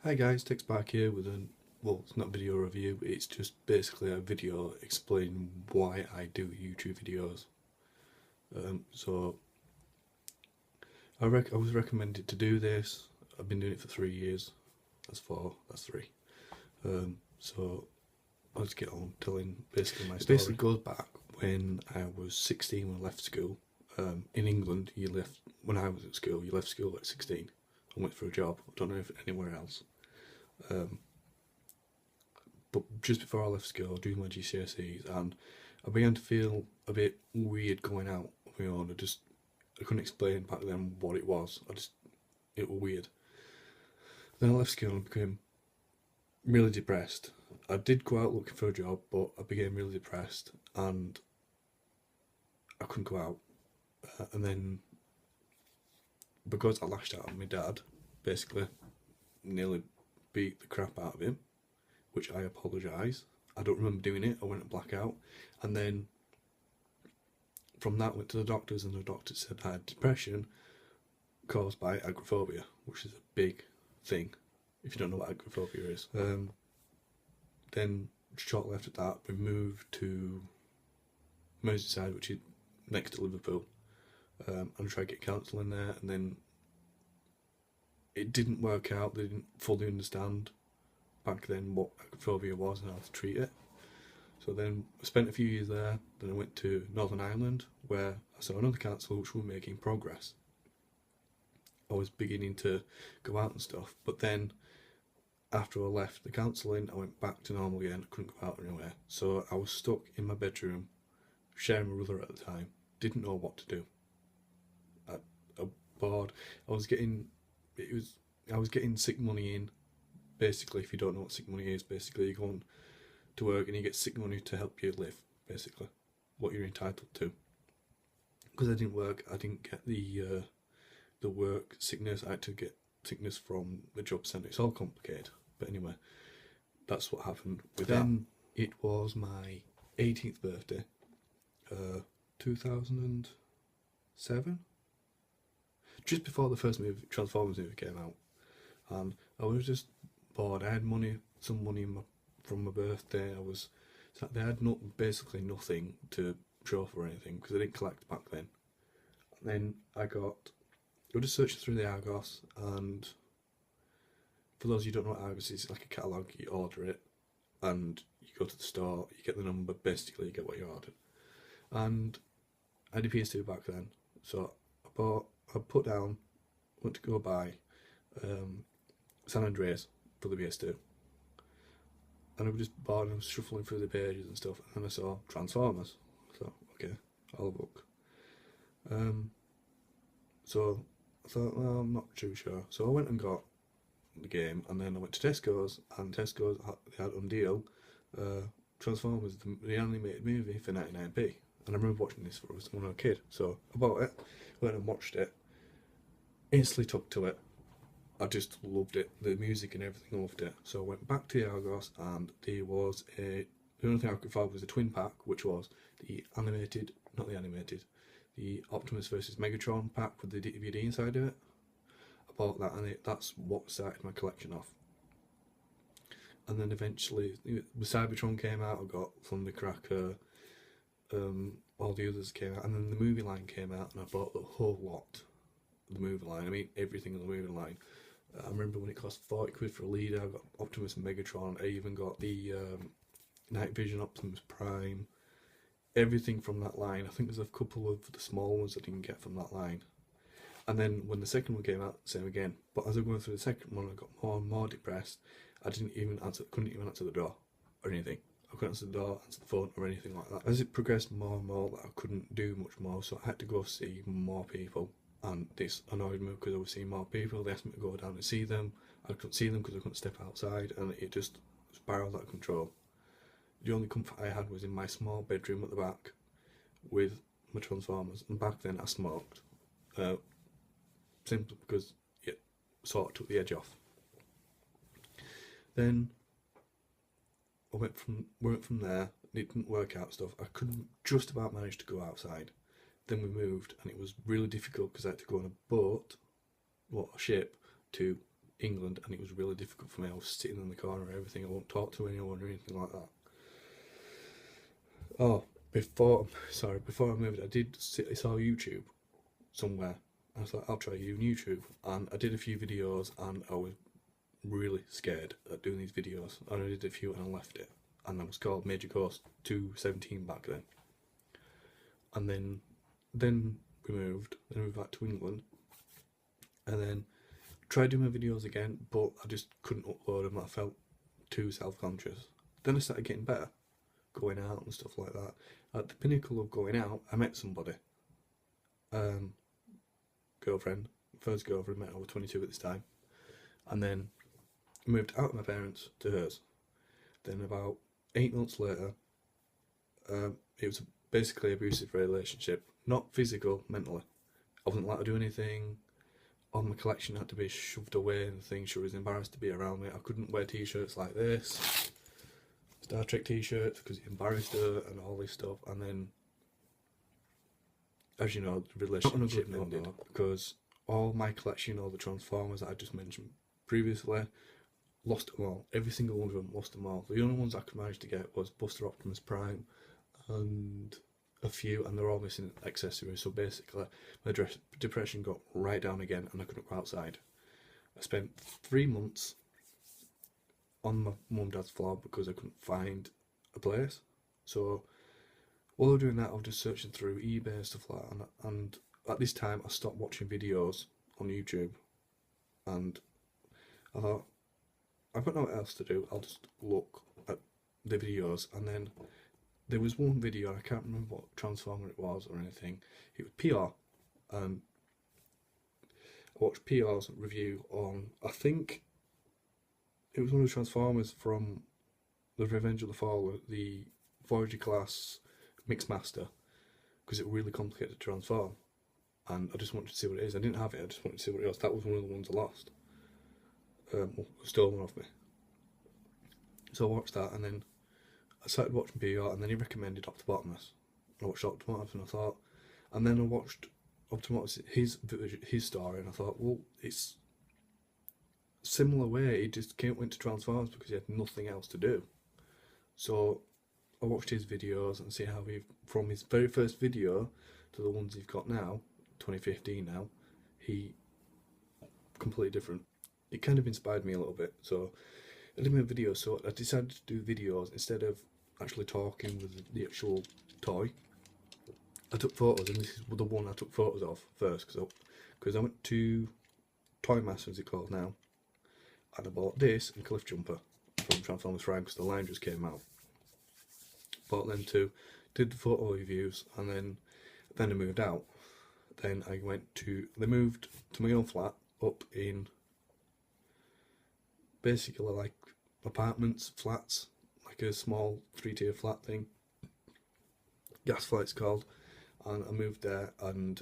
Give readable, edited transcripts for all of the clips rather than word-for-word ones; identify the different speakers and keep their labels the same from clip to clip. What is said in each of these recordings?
Speaker 1: Hi guys, Tex back here with well, it's not a video review, it's just basically a video explaining why I do YouTube videos. So I was recommended to do this. I've been doing it for 3 years. That's 4, that's 3. So I'll just get on telling basically my story. It basically goes back when I was 16 when I left school. In England, when I was at school, you left school at 16 and went for a job. I don't know if anywhere else. But just before I left school, doing my GCSEs, and I began to feel a bit weird going out on my own. I couldn't explain back then what it was. It was weird. Then I left school and became really depressed. I did go out looking for a job, but I became really depressed and I couldn't go out. And then, because I lashed out at my dad, basically nearly beat the crap out of him, which I apologise. I don't remember doing it. I went blackout, and then from that went to the doctors, and the doctor said I had depression caused by agoraphobia, which is a big thing if you don't know what agoraphobia is. Then shortly after that, we moved to Merseyside, which is next to Liverpool, and I tried to get counselling there, and then it didn't work out. They didn't fully understand back then what agoraphobia was and how to treat it. So then I spent a few years there. Then I went to Northern Ireland, where I saw another counsellor which were making progress. I was beginning to go out and stuff, but then after I left the counselling, I went back to normal again. I couldn't go out anywhere, so I was stuck in my bedroom, sharing my brother at the time. Didn't know what to do. I bored. I was getting sick money in. Basically, if you don't know what sick money is, basically you go on to work and you get sick money to help you live, basically, what you're entitled to. Because I didn't work, I didn't get the work sickness. I had to get sickness from the job centre. It's all complicated, but anyway, that's what happened with that. Then it was my 18th birthday, 2007, just before the first movie, Transformers movie, came out, and I was just bored. I had some money from my birthday. They had basically nothing to show for anything because I didn't collect back then. And then I was just searching through the Argos, and for those of you who don't know what Argos is, it's like a catalogue. You order it, and you go to the store, you get the number, basically you get what you ordered. And I had a PS2 back then, so I put down, went to go buy San Andreas for the PS2, and I was just bored and I was shuffling through the pages and stuff, and then I saw Transformers. So okay, I'll have a look. So I thought, well, I'm not too sure. So I went and got the game, and then I went to Tesco's, and Tesco's they had on deal Transformers, the animated movie, for 99p. And I remember watching this when I was a kid. So I bought it, went and watched it, instantly took to it. I just loved it, the music and everything, I loved it. So I went back to the Argos, and the only thing I could find was a twin pack, which was the Optimus versus Megatron pack with the DVD inside of it. I bought that, and that's what started my collection off. And then eventually, the Cybertron came out, I got Thundercracker, all the others came out, and then the movie line came out, and I bought the whole lot. The movie line, I mean everything in the movie line. I remember when it cost 40 quid for a leader. I got Optimus and Megatron. I even got the Night Vision Optimus Prime. Everything from that line. I think there's a couple of the small ones I didn't get from that line. And then when the second one came out, same again. But as I was going through the second one, I got more and more depressed. I couldn't even answer the door or anything. I couldn't answer the door, answer the phone, or anything like that. As it progressed more and more, I couldn't do much more, so I had to go see more people. And this annoyed me because I was seeing more people. They asked me to go down and see them. I couldn't see them because I couldn't step outside, and it just spiraled out of control. The only comfort I had was in my small bedroom at the back with my Transformers, and back then I smoked, simply because it sort of took the edge off. Then I went from there. It didn't work out stuff. I couldn't just about manage to go outside. Then we moved, and it was really difficult because I had to go on a boat, a ship, to England, and it was really difficult for me. I was sitting in the corner and everything. I won't talk to anyone or anything like that. Oh, before I moved, I saw YouTube somewhere. I was like, I'll try YouTube, and I did a few videos, and I was really scared at doing these videos. And I did a few, and I left it. And I was called Major Course 217 back then. And then we moved back to England, and then tried doing my videos again, but I just couldn't upload them. I felt too self-conscious. Then I started getting better, going out and stuff like that. At the pinnacle of going out, I met somebody. First girlfriend, met. I was 22 at this time, and then moved out of my parents to hers. Then about 8 months later, it was basically an abusive relationship, not physical, mentally. I wasn't allowed to do anything. All my collection had to be shoved away and things. She was embarrassed to be around me. I couldn't wear t-shirts like this, Star Trek t-shirts, because it embarrassed her and all this stuff. And then, as you know, the relationship ended because all my collection, all the Transformers that I just mentioned previously, lost them all. Every single one of them, lost them all. The only ones I could manage to get was Buster Optimus Prime and a few, and they're all missing accessories. So basically, my depression got right down again, and I couldn't go outside. I spent 3 months on my mum and dad's floor because I couldn't find a place. So while I was doing that, I was just searching through eBay and stuff like that. And at this time, I stopped watching videos on YouTube, and I thought, I've got nothing else to do. I'll just look at the videos. And then there was one video, I can't remember what Transformer it was or anything. It was PR. I watched PR's review on, I think it was one of the Transformers from the Revenge of the Fall, the Voyager class Mixmaster, because it was really complicated to transform. And I just wanted to see what it is. I didn't have it, I just wanted to see what it was. That was one of the ones I lost. Stolen off me. So I watched that, and then I started watching PR, and then he recommended Optimus. I watched Optimus, and I thought, and then I watched Optimus, his story, and I thought, well, it's similar way. He just went to Transformers because he had nothing else to do. So I watched his videos and see how from his very first video to the ones he's got now, 2015 now, he completely different. It kind of inspired me a little bit, so I did my videos. So I decided to do videos instead of actually talking with the actual toy. I took photos, and this is the one I took photos of first, because I went to Toy Master, as it called now, and I bought this and Cliff Jumper from Transformers Prime because the line just came out. Bought them too, did the photo reviews, and then I moved out. Then they moved to my own flat up in basically like apartments, flats, like a small 3-tier flat thing. Gas flight's called. And I moved there, and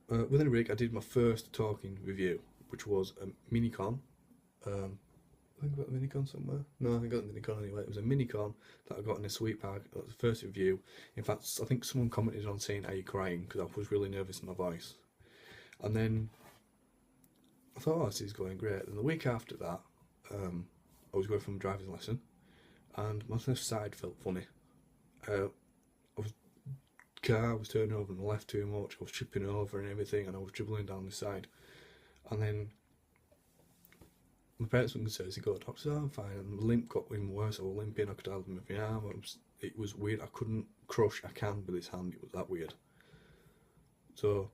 Speaker 1: within a week I did my first talking review, which was a Minicon. I think I got the Minicon somewhere. No, I think I got the Minicon anyway. It was a Minicon that I got in a sweet bag. That was the first review. In fact, I think someone commented on saying, "Are you crying?" because I was really nervous in my voice. And then I thought, oh, this is going great. And the week after that, I was going for my driving lesson, and my left side felt funny. Car was turning over on the left too much. I was tripping over and everything, and I was dribbling down the side. And then my parents went and said, "Go to the doctor." "Oh, I'm fine." And the limp got even worse. I was limping. I could hardly move my arm. It was weird. I couldn't crush a can with his hand. It was that weird. So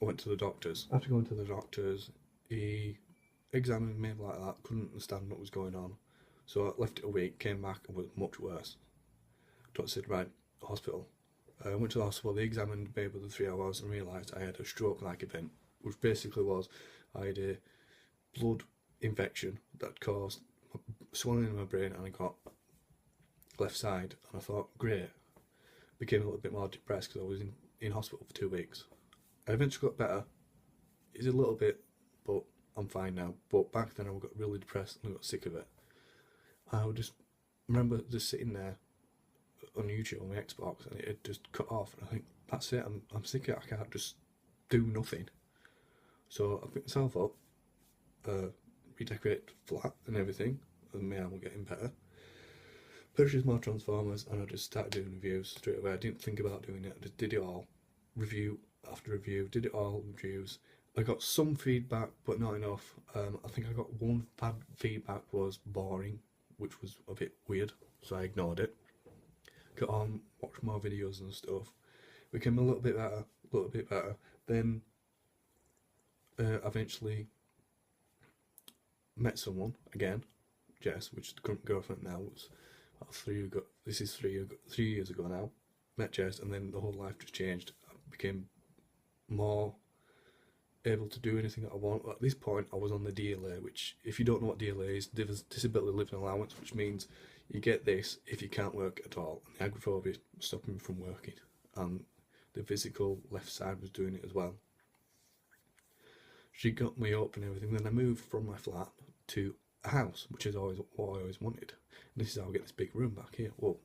Speaker 1: I went to the doctors. After going to the doctors, he examined me like that. Couldn't understand what was going on. So I left it a week. Came back and was much worse. Doctor said, "Right, hospital." I went to the hospital. They examined me within 3 hours and realised I had a stroke-like event, which basically was I had a blood infection that caused swelling in my brain, and I got left side. And I thought, great. Became a little bit more depressed because I was in hospital for 2 weeks. I eventually got better. It's a little bit, but I'm fine now. But back then I got really depressed and I got sick of it. I would just remember just sitting there on YouTube on my Xbox, and it had just cut off, and I think, that's it, I'm sick of it, I can't just do nothing. So I picked myself up, redecorate the flat and everything, and my arm was getting better. Purchased more Transformers, and I just started doing reviews straight away. I didn't think about doing it, I just did it all. Review after review, did it all, reviews. I got some feedback, but not enough. I think I got one bad feedback was boring, which was a bit weird, so I ignored it. Got on, watched more videos and stuff. Became a little bit better. Then eventually met someone again, Jess, which is the current girlfriend now. Was 3 years ago now. Met Jess, and then the whole life just changed. I became more able to do anything that I want. At this point, I was on the DLA, which, if you don't know what DLA is, Disability Living Allowance, which means you get this if you can't work at all. And the agoraphobia is stopping me from working, and the physical left side was doing it as well. She got me up and everything. Then I moved from my flat to a house, which is always what I always wanted. And this is how I get this big room back here. Well,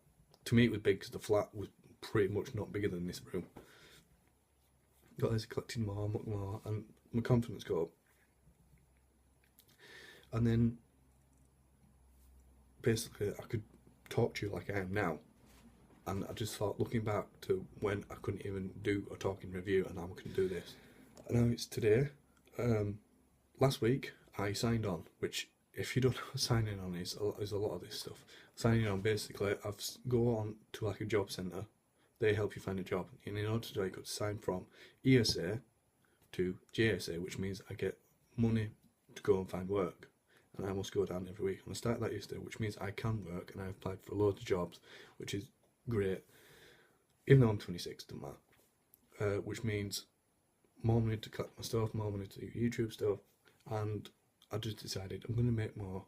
Speaker 1: to me it was big because the flat was pretty much not bigger than this room. Got this collecting more, and my confidence got up. And then basically I could talk to you like I am now. And I just thought, looking back to when I couldn't even do a talking review, and now I can do this. And now it's today. Last week I signed on, which, if you don't know what signing on is a lot of this stuff. Signing on, basically, I've go on to like a job centre. They help you find a job, and in order to do it, you got to sign from ESA to JSA, which means I get money to go and find work, and I must go down every week. And I started that yesterday, which means I can work, and I applied for loads of jobs, which is great. Even though I'm 26, doesn't matter. Which means more money to collect my stuff, more money to do YouTube stuff, and I just decided I'm going to make more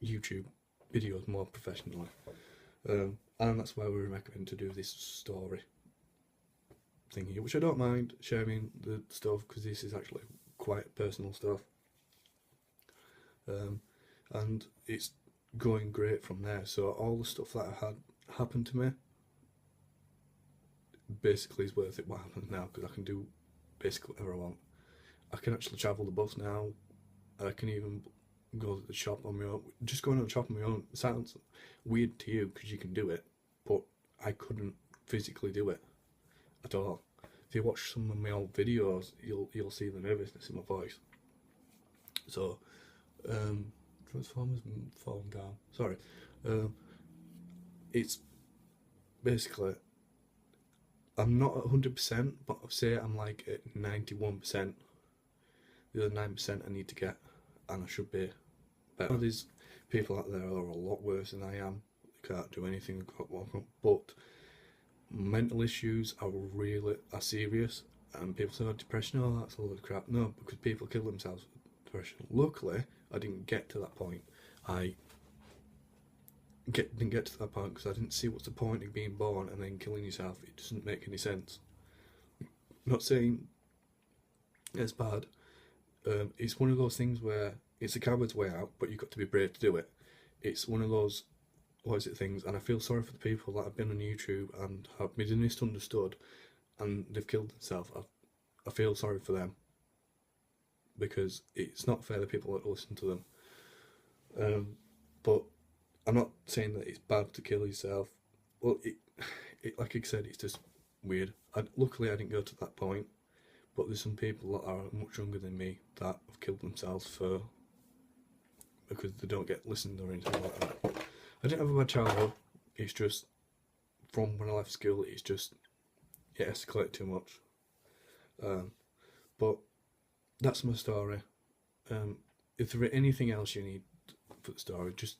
Speaker 1: YouTube videos more professionally. And that's why we recommend to do this story thing here, which I don't mind sharing the stuff, because this is actually quite personal stuff. And it's going great from there. So all the stuff that I had happen to me basically is worth it what happens now, because I can do basically whatever I want. I can actually travel the bus now. I can even go to the shop on my own. Just going to the shop on my own sounds weird to you because you can do it, but I couldn't physically do it at all. If you watch some of my old videos, you'll see the nervousness in my voice. So Transformers falling down. Sorry. It's basically, I'm not at 100%, but I'd say I'm like at 91%. The other 9% I need to get, and I should be better. There's people out there who are a lot worse than I am. They can't do anything, but mental issues are serious. And people say, oh, depression, oh, that's a load of crap. No, because people kill themselves with depression. Luckily, I didn't get to that point. I didn't get to that point because I didn't see what's the point of being born and then killing yourself. It doesn't make any sense. I'm not saying it's bad. It's one of those things where it's a coward's way out, but you've got to be brave to do it. It's one of those, things, and I feel sorry for the people that have been on YouTube and have been misunderstood and they've killed themselves. I feel sorry for them, because it's not fair to people that listen to them. But I'm not saying that it's bad to kill yourself. Well, it like I said, it's just weird. Luckily I didn't go to that point. But there's some people that are much younger than me that have killed themselves because they don't get listened or anything like that. I didn't have a bad childhood. It's just, from when I left school, it escalated too much. But that's my story. If there is anything else you need for the story, just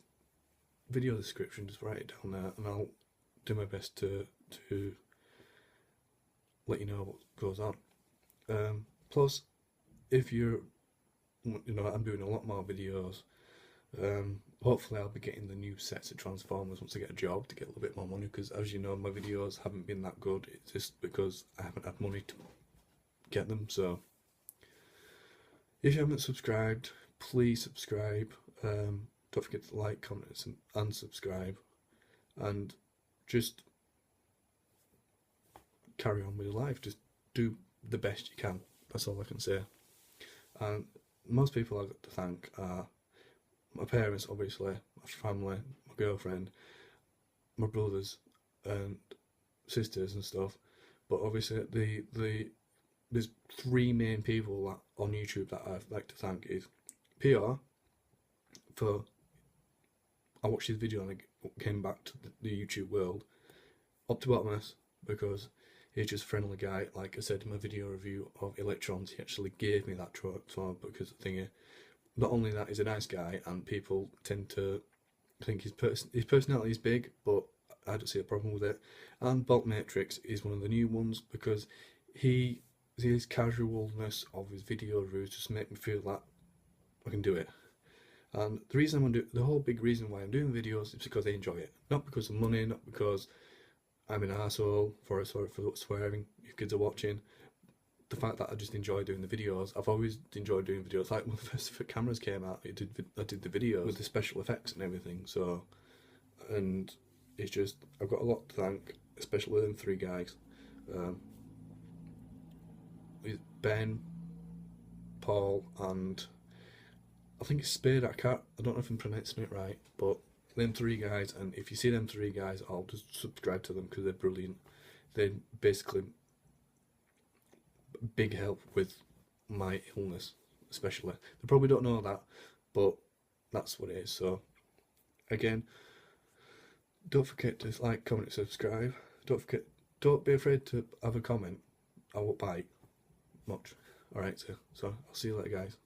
Speaker 1: video description, just write it down there, and I'll do my best to let you know what goes on. Plus, if I'm doing a lot more videos. Hopefully I'll be getting the new sets of Transformers once I get a job, to get a little bit more money, because as you know, my videos haven't been that good. It's just because I haven't had money to get them. So if you haven't subscribed, please subscribe. Don't forget to like, comment and subscribe, and just carry on with your life. Just do the best you can. That's all I can say. And most people I've got to thank are my parents, obviously, my family, my girlfriend, my brothers and sisters and stuff. But obviously, there's three main people that, on YouTube that I'd like to thank is PR for I watched his video and I came back to the YouTube world. Optibottomus, because he's just a friendly guy. Like I said in my video review of Electrons, he actually gave me that truck for because the thing is, not only that, he's a nice guy, and people tend to think his personality is big, but I don't see a problem with it. And Bolt Matrix is one of the new ones because his casualness of his video reviews just make me feel that I can do it. And the reason I'm the whole big reason why I'm doing videos is because I enjoy it, not because of money, not because I'm an arsehole, sorry for swearing if kids are watching. The fact that I just enjoy doing the videos. I've always enjoyed doing videos. Like when the first cameras came out, I did the videos with the special effects and everything. So, and it's just, I've got a lot to thank, especially them three guys. Ben, Paul, and I think it's Spade. I don't know if I'm pronouncing it right, but them three guys. And if you see them three guys, I'll just subscribe to them because they're brilliant. They're basically big help with my illness, especially. They probably don't know that, but that's what it is. So, again, don't forget to like, comment, and subscribe. Don't be afraid to have a comment. I won't bite much. Alright, so I'll see you later, guys.